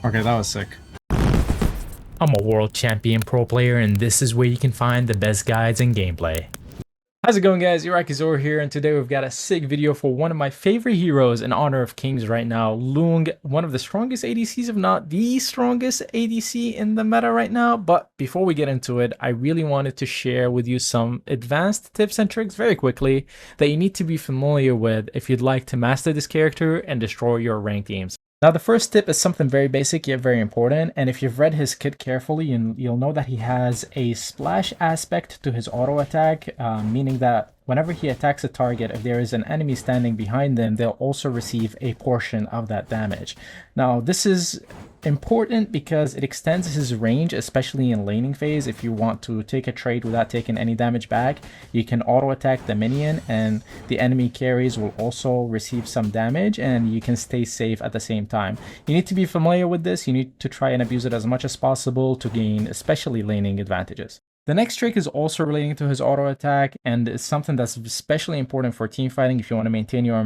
Okay, that was sick. I'm a world champion pro player, and this is where you can find the best guides and gameplay. How's it going, guys? IraqiZorro here, and today we've got a sick video for one of my favorite heroes in Honor of Kings right now, Loong, one of the strongest ADCs, if not the strongest ADC in the meta right now. But before we get into it, I really wanted to share with you some advanced tips and tricks very quickly that you need to be familiar with if you'd like to master this character and destroy your ranked teams. Now, the first tip is something very basic yet very important, and if you've read his kit carefully, you'll know that he has a splash aspect to his auto attack, meaning that whenever he attacks a target, if there is an enemy standing behind them, they'll also receive a portion of that damage. Now, this is important because it extends his range, especially in laning phase. If you want to take a trade without taking any damage back, you can auto attack the minion and the enemy carries will also receive some damage, and you can stay safe at the same time. You need to be familiar with this. You need to try and abuse it as much as possible to gain especially laning advantages. The next trick is also relating to his auto attack, and it's something that's especially important for team fighting if you want to maintain your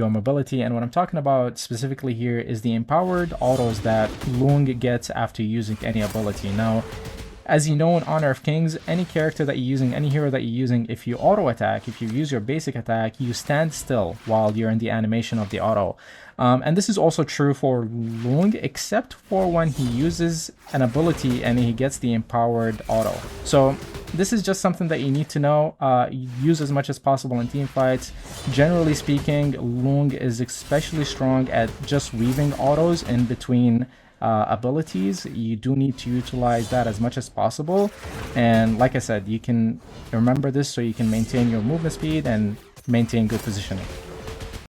mobility. And what I'm talking about specifically here is the empowered autos that Loong gets after using any ability. Now, as you know, in Honor of Kings, any character that you're using, any hero that you're using, if you auto attack, if you use your basic attack, you stand still while you're in the animation of the auto. And this is also true for Loong, except for when he uses an ability and he gets the empowered auto. So this is just something that you need to know. Use as much as possible in team fights. Generally speaking, Loong is especially strong at just weaving autos in between abilities. You do need to utilize that as much as possible, and like I said, you can remember this so you can maintain your movement speed and maintain good positioning.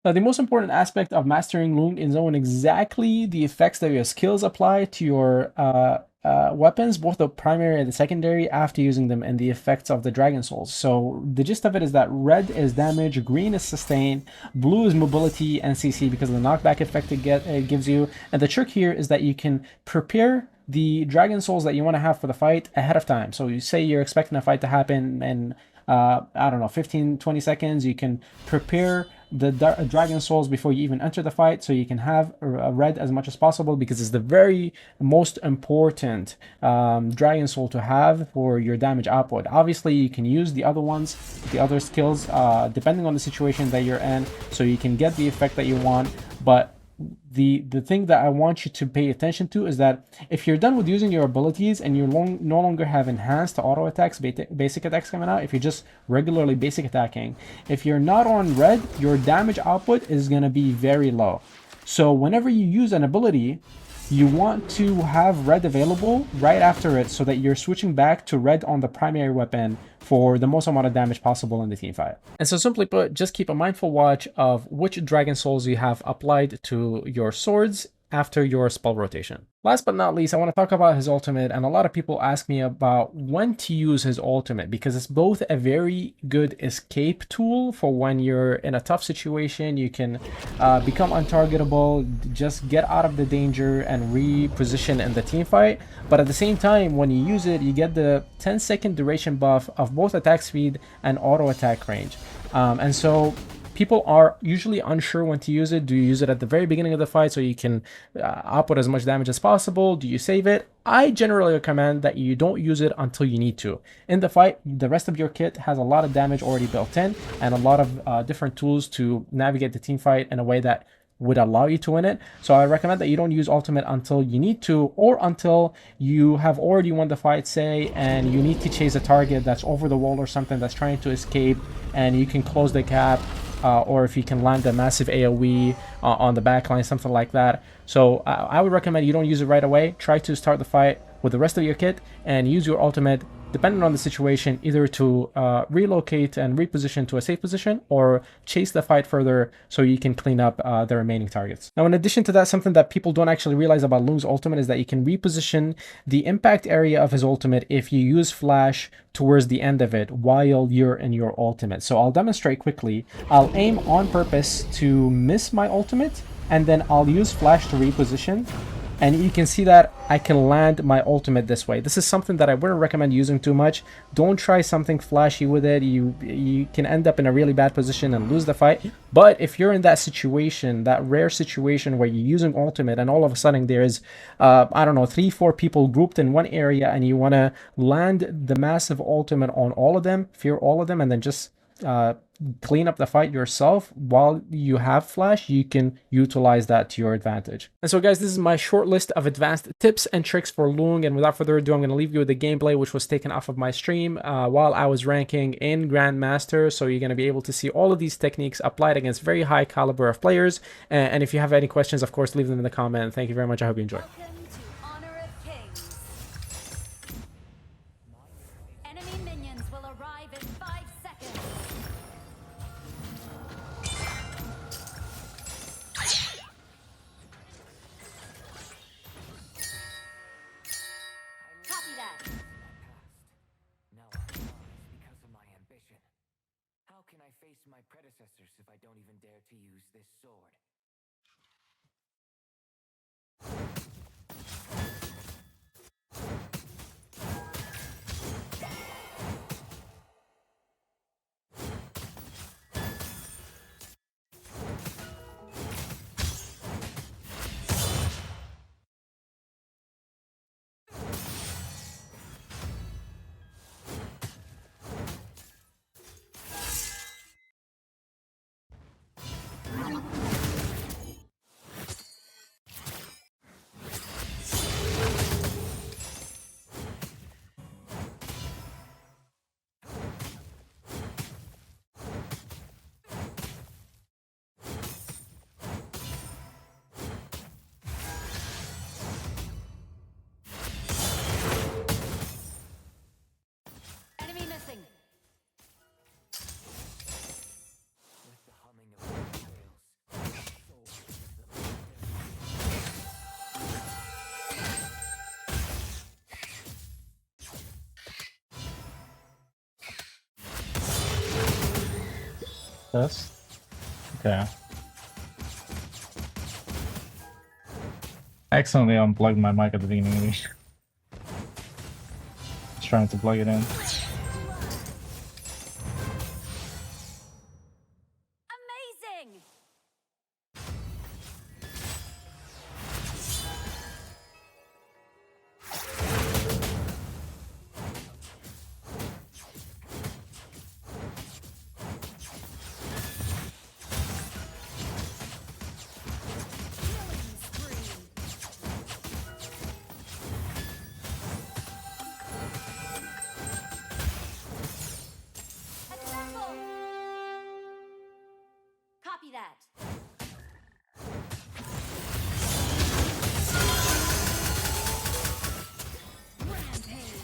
Now, the most important aspect of mastering Loong is knowing exactly the effects that your skills apply to your weapons, both the primary and the secondary, after using them, and the effects of the Dragon Souls. So the gist of it is that red is damage, green is sustain, blue is mobility and CC because of the knockback effect it gives you. And the trick here is that you can prepare the Dragon Souls that you want to have for the fight ahead of time. So you say you're expecting a fight to happen in I don't know, 15-20 seconds. You can prepare the Dragon Souls before you even enter the fight, so you can have a red as much as possible, because it's the very most important Dragon Soul to have for your damage output. Obviously, you can use the other ones, the other skills, depending on the situation that you're in, so you can get the effect that you want. But the thing that I want you to pay attention to is that if you're done with using your abilities and you no longer have enhanced auto attacks, basic attacks coming out, if you're just regularly basic attacking, if you're not on red, your damage output is going to be very low. So whenever you use an ability, you want to have red available right after it so that you're switching back to red on the primary weapon for the most amount of damage possible in the team fight. And so simply put, just keep a mindful watch of which Dragon Souls you have applied to your swords after your spell rotation. Last but not least, I want to talk about his ultimate, and a lot of people ask me about when to use his ultimate, because it's both a very good escape tool for when you're in a tough situation. You can become untargetable, just get out of the danger and reposition in the team fight. But at the same time, when you use it, you get the 10-second duration buff of both attack speed and auto attack range. And so people are usually unsure when to use it. Do you use it at the very beginning of the fight so you can output as much damage as possible? Do you save it? I generally recommend that you don't use it until you need to. In the fight, the rest of your kit has a lot of damage already built in and a lot of different tools to navigate the team fight in a way that would allow you to win it. So I recommend that you don't use ultimate until you need to, or until you have already won the fight, say, and you need to chase a target that's over the wall or something that's trying to escape, and you can close the gap. Or if you can land a massive AoE on the backline, something like that. So I would recommend you don't use it right away. Try to start the fight with the rest of your kit and use your ultimate, depending on the situation, either to relocate and reposition to a safe position or chase the fight further so you can clean up the remaining targets. Now, in addition to that, something that people don't actually realize about Loong's ultimate is that you can reposition the impact area of his ultimate if you use flash towards the end of it while you're in your ultimate. So I'll demonstrate quickly. I'll aim on purpose to miss my ultimate, and then I'll use flash to reposition. And you can see that I can land my ultimate this way. This is something that I wouldn't recommend using too much. Don't try something flashy with it. You can end up in a really bad position and lose the fight. But if you're in that situation, that rare situation where you're using ultimate and all of a sudden there is, I don't know, 3-4 people grouped in one area and you want to land the massive ultimate on all of them, fear all of them, and then just clean up the fight yourself while you have flash, you can utilize that to your advantage. And so guys, this is my short list of advanced tips and tricks for Loong, and without further ado, I'm going to leave you with the gameplay which was taken off of my stream while I was ranking in Grandmaster. So you're going to be able to see all of these techniques applied against very high caliber of players, and if you have any questions, of course, leave them in the comment. Thank you very much. I hope you enjoy. Welcome to Honor of Kings. Enemy minions will arrive in 5 seconds. Copy that. Now I rise because of my ambition. How can I face my predecessors if I don't even dare to use this sword? Enemy missing. With the humming of the whales, so is the This? Okay. I accidentally unplugged my mic at the beginning of the video. Just trying to plug it in. Amazing. Killing spree. Assemble. Copy that. Rampage.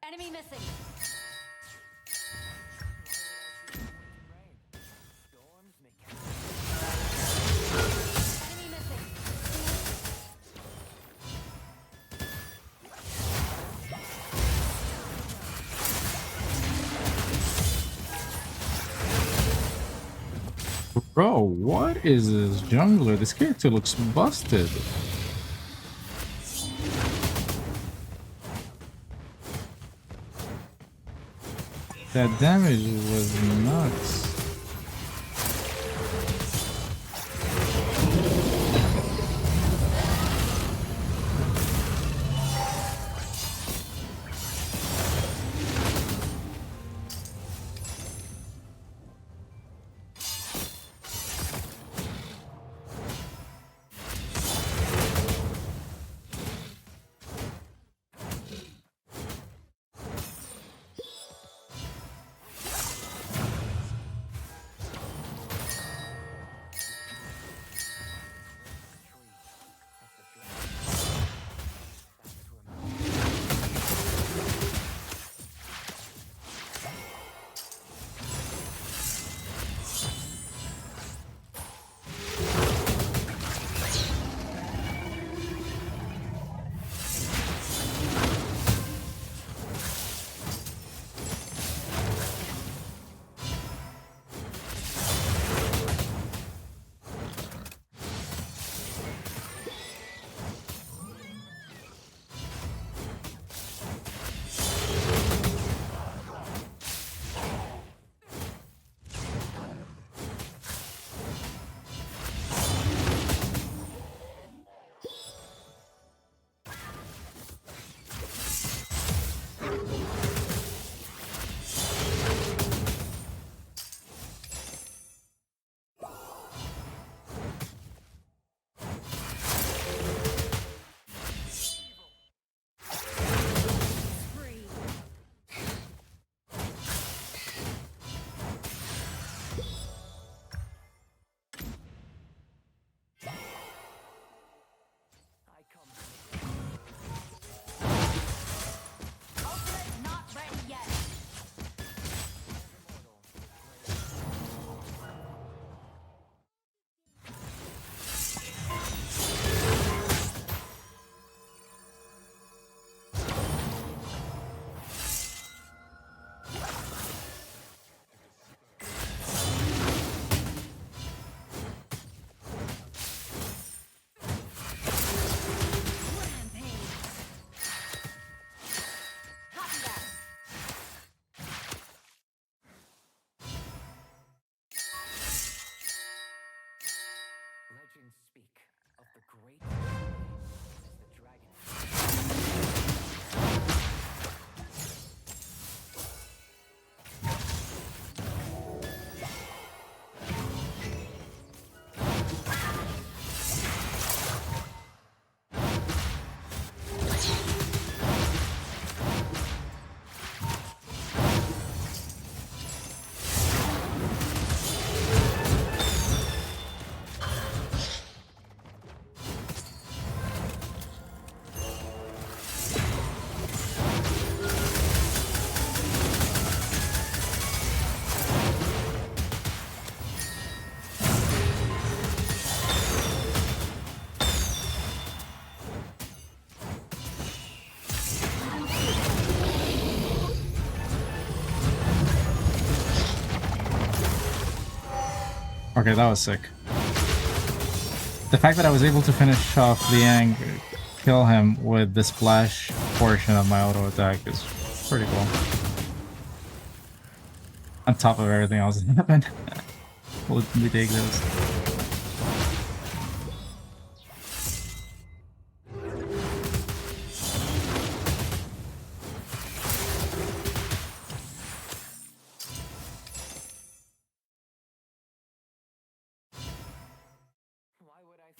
Enemy missing. storms may Enemy missing. Bro, what is this jungler? This character looks busted. That damage was nuts. Okay, that was sick. The fact that I was able to finish off Liang, kill him with the splash portion of my auto attack is pretty cool. On top of everything else that happened. We take this. Why would I?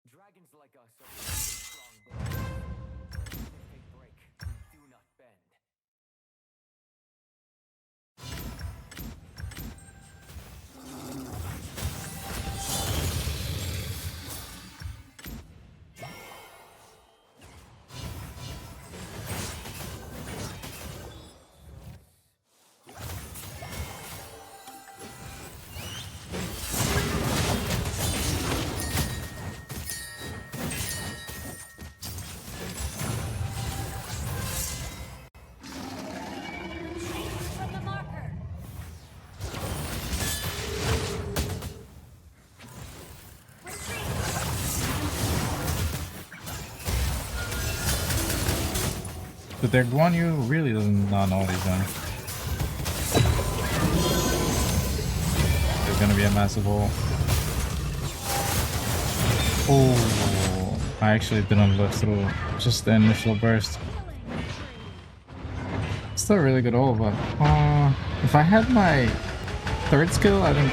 Dragons like us are strong bones. If they break, we do not bend. From the marker. But their Guan Yu really doesn't not know what he's doing. There's gonna be a massive hole. Oh, I actually didn't live through just the initial burst. Still a really good ult, but if I had my third skill, I think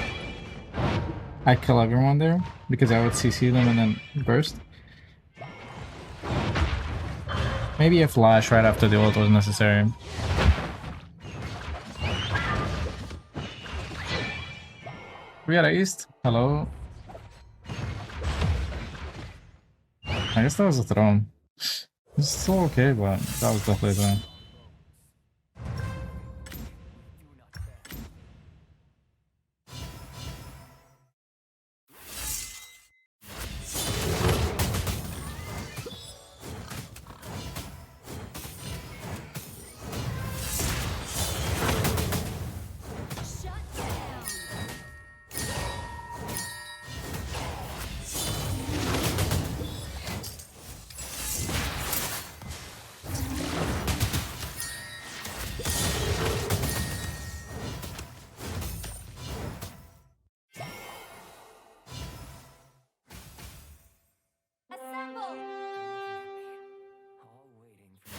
I'd kill everyone there because I would CC them and then burst. Maybe a flash right after the ult was necessary. We got East. Hello. I guess that was a throne. It's still okay, but that was definitely a throne. Shut down. Assemble. All waiting for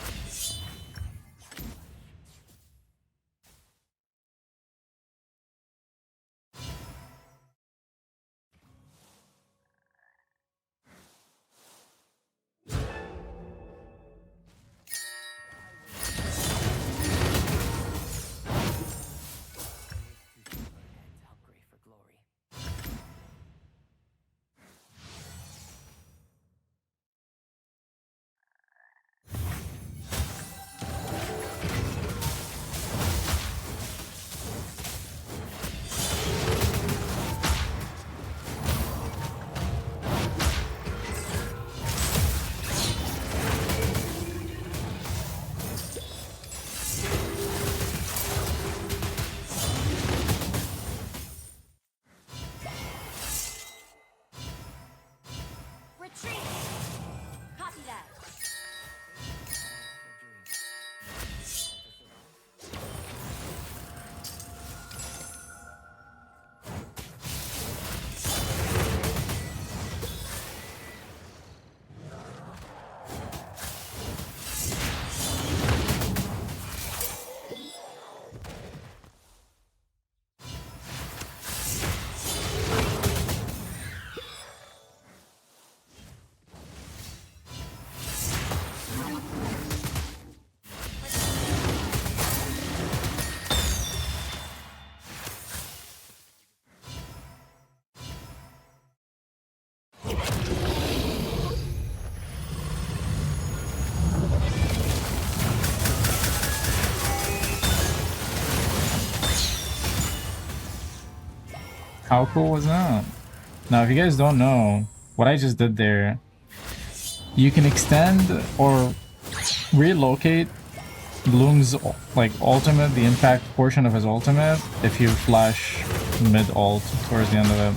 and hungry for glory. Retreat. Copy that. How cool was that? Now, if you guys don't know, what I just did there, you can extend or relocate Loong's like ultimate, the impact portion of his ultimate, if you flash mid-ult towards the end of it.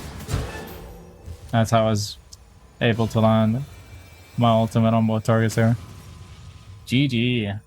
That's how I was able to land my ultimate on both targets there. GG.